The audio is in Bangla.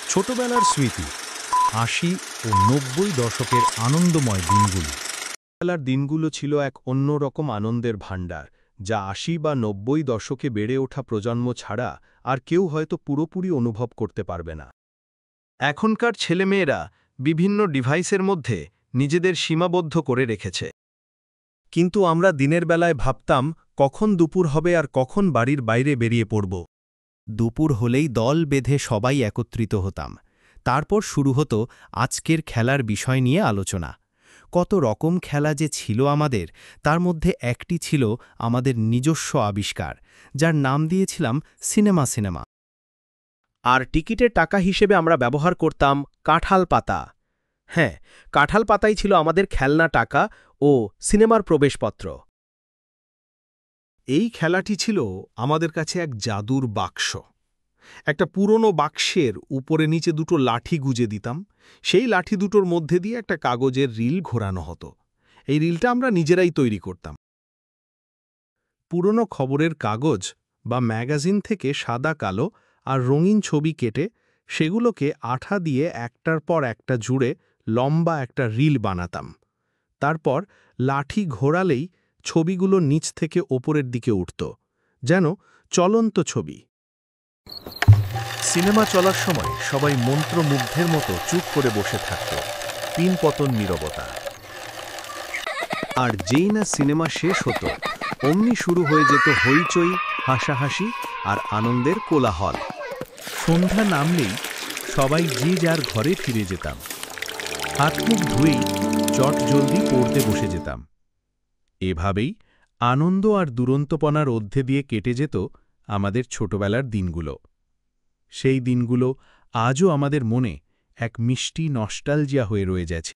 ছোটবেলার স্মৃতি ৮০ ও ৯০ দশকের আনন্দময় দিনগুলি। ছোটবেলার দিনগুলো ছিল এক অন্যরকম আনন্দের ভাণ্ডার, যা ৮০ বা ৯০ দশকে বেড়ে ওঠা প্রজন্ম ছাড়া আর কেউ হয়তো পুরোপুরি অনুভব করতে পারবে না। এখনকার ছেলেমেয়েরা বিভিন্ন ডিভাইসের মধ্যে নিজেদের সীমাবদ্ধ করে রেখেছে। কিন্তু আমরা দিনের বেলায় ভাবতাম কখন দুপুর হবে আর কখন বাড়ির বাইরে বেরিয়ে পড়ব। দুপুর হলেই দল বেঁধে সবাই একত্রিত হতাম। তারপর শুরু হতো আজকের খেলার বিষয় নিয়ে আলোচনা। কত রকম খেলা যে ছিল আমাদের, তার মধ্যে একটি ছিল আমাদের নিজস্ব আবিষ্কার, যার নাম দিয়েছিলাম সিনেমা। আর টিকিটের টাকা হিসেবে আমরা ব্যবহার করতাম কাঁঠাল পাতা। হ্যাঁ, কাঁঠাল পাতাই ছিল আমাদের খেলনা টাকা ও সিনেমার প্রবেশপত্র। এই খেলাটি ছিল আমাদের কাছে এক জাদুর বাক্স। একটা পুরনো বাক্সের উপরে নিচে দুটো লাঠি গুজে দিতাম। সেই লাঠি দুটোর মধ্যে দিয়ে একটা কাগজের রিল ঘোরানো হতো। এই রিলটা আমরা নিজেরাই তৈরি করতাম। পুরনো খবরের কাগজ বা ম্যাগাজিন থেকে সাদা কালো আর রঙিন ছবি কেটে সেগুলোকে আঠা দিয়ে একটার পর একটা জুড়ে লম্বা একটা রিল বানাতাম। তারপর লাঠি ঘোরালেই ছবিগুলো নিচ থেকে ওপরের দিকে উঠত, যেন চলন্ত ছবি। সিনেমা চলার সময় সবাই মন্ত্রমুগ্ধের মতো চুপ করে বসে থাকত, পিনপতন নীরবতা। আর যেই না সিনেমা শেষ হতো, অমনি শুরু হয়ে যেত হইচই, হাসাহাসি আর আনন্দের কোলাহল। সন্ধ্যা নামলেই সবাই যে যার ঘরে ফিরে যেতাম। হাত মুখ ধুয়েই চট জলদি পড়তে বসে যেতাম। এভাবেই আনন্দ আর দুরন্তপনার মধ্যে দিয়ে কেটে যেত আমাদের ছোটবেলার দিনগুলো। সেই দিনগুলো আজও আমাদের মনে এক মিষ্টি নস্টালজিয়া হয়ে রয়ে গেছে।